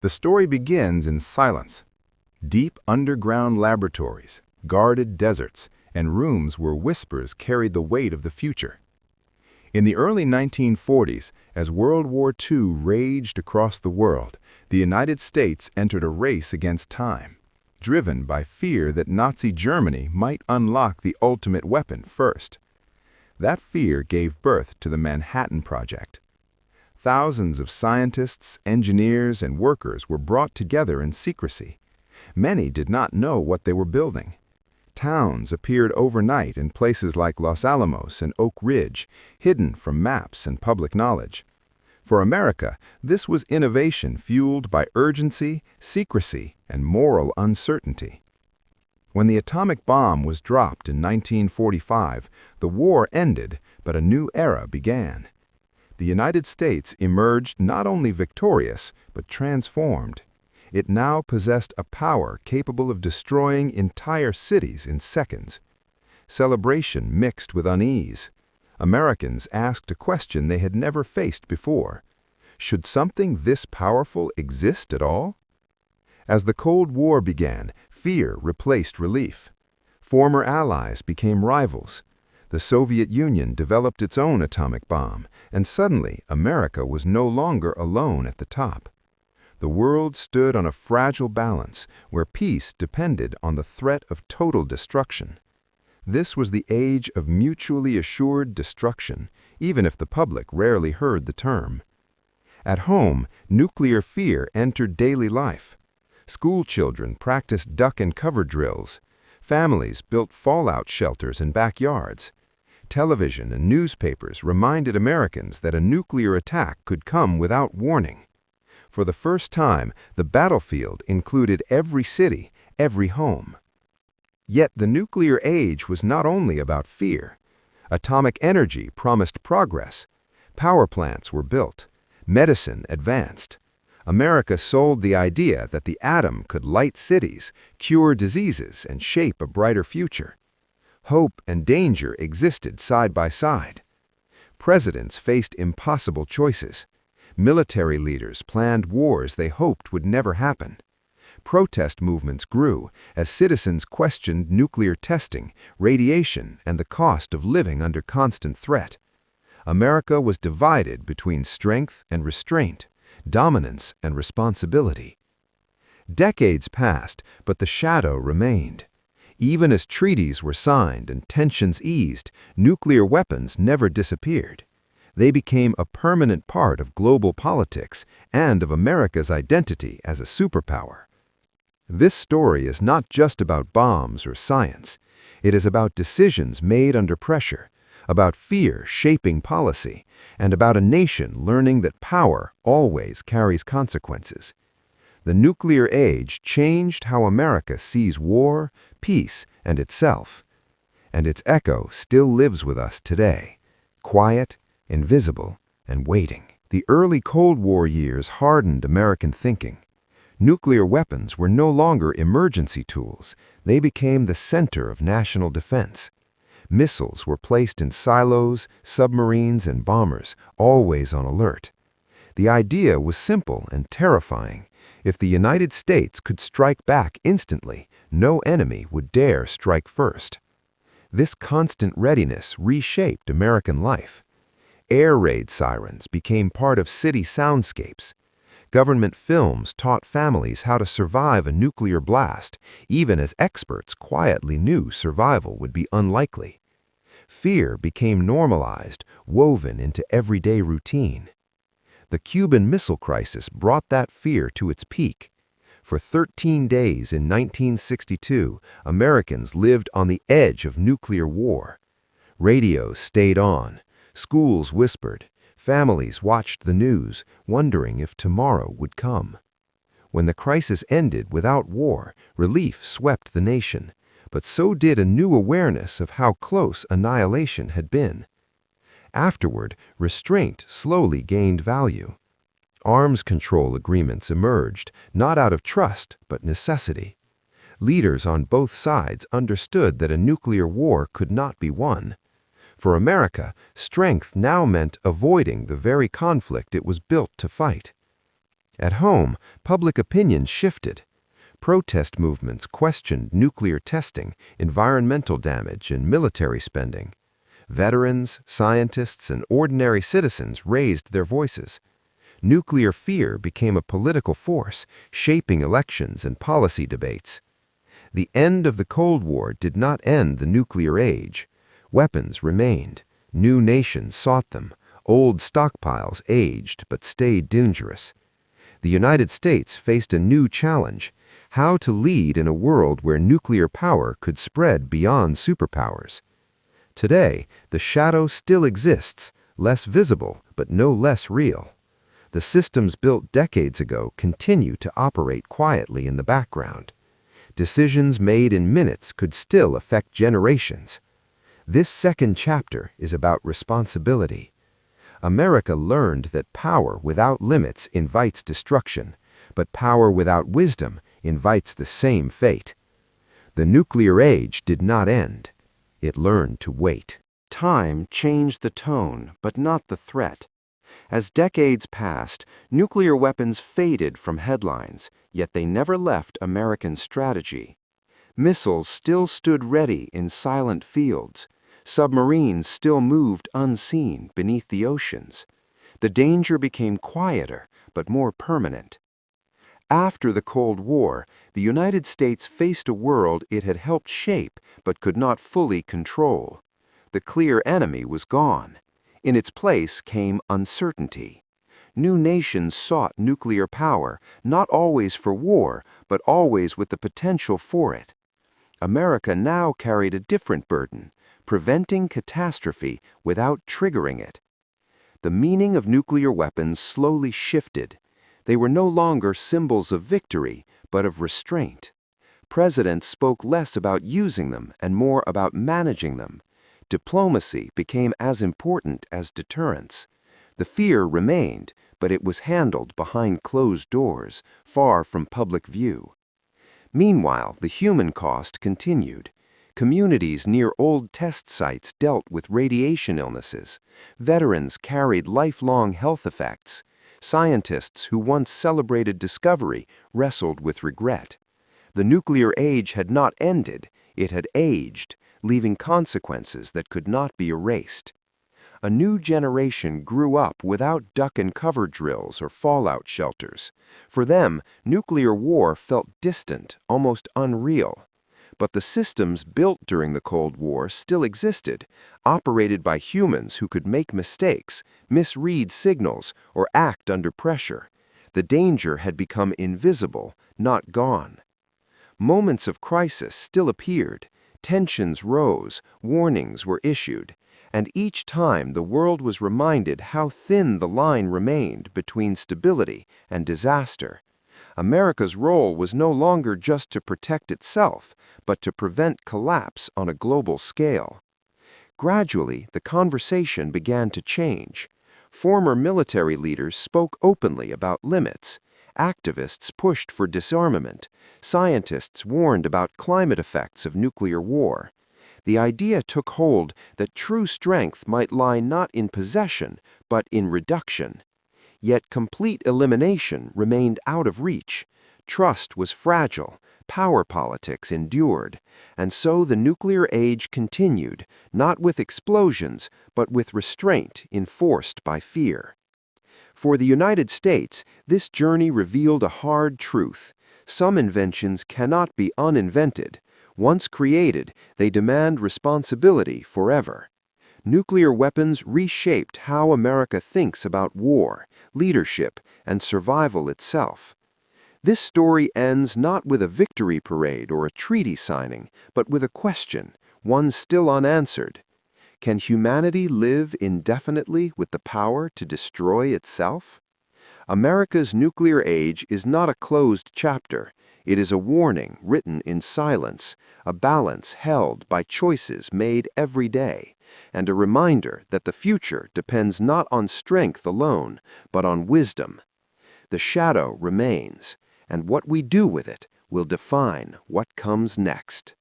The story begins in silence. Deep underground laboratories, guarded deserts, and rooms where whispers carried the weight of the future. In the early 1940s, as World War II raged across the world, the United States entered a race against time, driven by fear that Nazi Germany might unlock the ultimate weapon first. That fear gave birth to the Manhattan Project. Thousands of scientists, engineers, and workers were brought together in secrecy. Many did not know what they were building. Towns appeared overnight in places like Los Alamos and Oak Ridge, hidden from maps and public knowledge. For America, this was innovation fueled by urgency, secrecy, and moral uncertainty. When the atomic bomb was dropped in 1945, the war ended, but a new era began. The United States emerged not only victorious, but transformed. It now possessed a power capable of destroying entire cities in seconds. Celebration mixed with unease. Americans asked a question they had never faced before. Should something this powerful exist at all? As the Cold War began, fear replaced relief. Former allies became rivals. The Soviet Union developed its own atomic bomb, and suddenly America was no longer alone at the top. The world stood on a fragile balance where peace depended on the threat of total destruction. This was the age of mutually assured destruction, even if the public rarely heard the term. At home, nuclear fear entered daily life. Schoolchildren practiced duck and cover drills. Families built fallout shelters in backyards. Television and newspapers reminded Americans that a nuclear attack could come without warning. For the first time, the battlefield included every city, every home. Yet the nuclear age was not only about fear. Atomic energy promised progress. Power plants were built. Medicine advanced. America sold the idea that the atom could light cities, cure diseases, and shape a brighter future. Hope and danger existed side by side. Presidents faced impossible choices. Military leaders planned wars they hoped would never happen. Protest movements grew as citizens questioned nuclear testing, radiation, and the cost of living under constant threat. America was divided between strength and restraint, dominance and responsibility. Decades passed, but the shadow remained. Even as treaties were signed and tensions eased, nuclear weapons never disappeared. They became a permanent part of global politics and of America's identity as a superpower. This story is not just about bombs or science. It is about decisions made under pressure, about fear shaping policy, and about a nation learning that power always carries consequences. The nuclear age changed how America sees war, peace, and itself. And its echo still lives with us today, quiet, invisible, and waiting. The early Cold War years hardened American thinking. Nuclear weapons were no longer emergency tools. They became the center of national defense. Missiles were placed in silos, submarines, and bombers, always on alert. The idea was simple and terrifying. If the United States could strike back instantly, no enemy would dare strike first. This constant readiness reshaped American life. Air raid sirens became part of city soundscapes. Government films taught families how to survive a nuclear blast, even as experts quietly knew survival would be unlikely. Fear became normalized, woven into everyday routine. The Cuban Missile Crisis brought that fear to its peak. For 13 days in 1962, Americans lived on the edge of nuclear war. Radios stayed on. Schools whispered. Families watched the news, wondering if tomorrow would come. When the crisis ended without war, relief swept the nation, but so did a new awareness of how close annihilation had been. Afterward, restraint slowly gained value. Arms control agreements emerged, not out of trust, but necessity. Leaders on both sides understood that a nuclear war could not be won. For America, strength now meant avoiding the very conflict it was built to fight. At home, public opinion shifted. Protest movements questioned nuclear testing, environmental damage, and military spending. Veterans, scientists, and ordinary citizens raised their voices. Nuclear fear became a political force, shaping elections and policy debates. The end of the Cold War did not end the nuclear age. Weapons remained. New nations sought them. Old stockpiles aged but stayed dangerous. The United States faced a new challenge: how to lead in a world where nuclear power could spread beyond superpowers. Today, the shadow still exists, less visible but no less real. The systems built decades ago continue to operate quietly in the background. Decisions made in minutes could still affect generations. This second chapter is about responsibility. America learned that power without limits invites destruction, but power without wisdom invites the same fate. The nuclear age did not end. It learned to wait. Time changed the tone, but not the threat. As decades passed, nuclear weapons faded from headlines, yet they never left American strategy. Missiles still stood ready in silent fields. Submarines still moved unseen beneath the oceans. The danger became quieter, but more permanent. After the Cold War, the United States faced a world it had helped shape but could not fully control. The clear enemy was gone. In its place came uncertainty. New nations sought nuclear power, not always for war, but always with the potential for it. America now carried a different burden: preventing catastrophe without triggering it. The meaning of nuclear weapons slowly shifted. They were no longer symbols of victory, but of restraint. Presidents spoke less about using them and more about managing them. Diplomacy became as important as deterrence. The fear remained, but it was handled behind closed doors, far from public view. Meanwhile, the human cost continued. Communities near old test sites dealt with radiation illnesses. Veterans carried lifelong health effects. Scientists who once celebrated discovery wrestled with regret. The nuclear age had not ended, it had aged, leaving consequences that could not be erased. A new generation grew up without duck-and-cover drills or fallout shelters. For them, nuclear war felt distant, almost unreal. But the systems built during the Cold War still existed, operated by humans who could make mistakes, misread signals, or act under pressure. The danger had become invisible, not gone. Moments of crisis still appeared. Tensions rose, warnings were issued, and each time the world was reminded how thin the line remained between stability and disaster. America's role was no longer just to protect itself, but to prevent collapse on a global scale. Gradually, the conversation began to change. Former military leaders spoke openly about limits. Activists pushed for disarmament. Scientists warned about climate effects of nuclear war. The idea took hold that true strength might lie not in possession, but in reduction. Yet complete elimination remained out of reach. Trust was fragile, power politics endured, and so the nuclear age continued, not with explosions, but with restraint enforced by fear. For the United States, this journey revealed a hard truth. Some inventions cannot be uninvented. Once created, they demand responsibility forever. Nuclear weapons reshaped how America thinks about war, leadership, and survival itself. This story ends not with a victory parade or a treaty signing, but with a question, one still unanswered. Can humanity live indefinitely with the power to destroy itself? America's nuclear age is not a closed chapter. It is a warning written in silence, a balance held by choices made every day, and a reminder that the future depends not on strength alone, but on wisdom. The shadow remains, and what we do with it will define what comes next.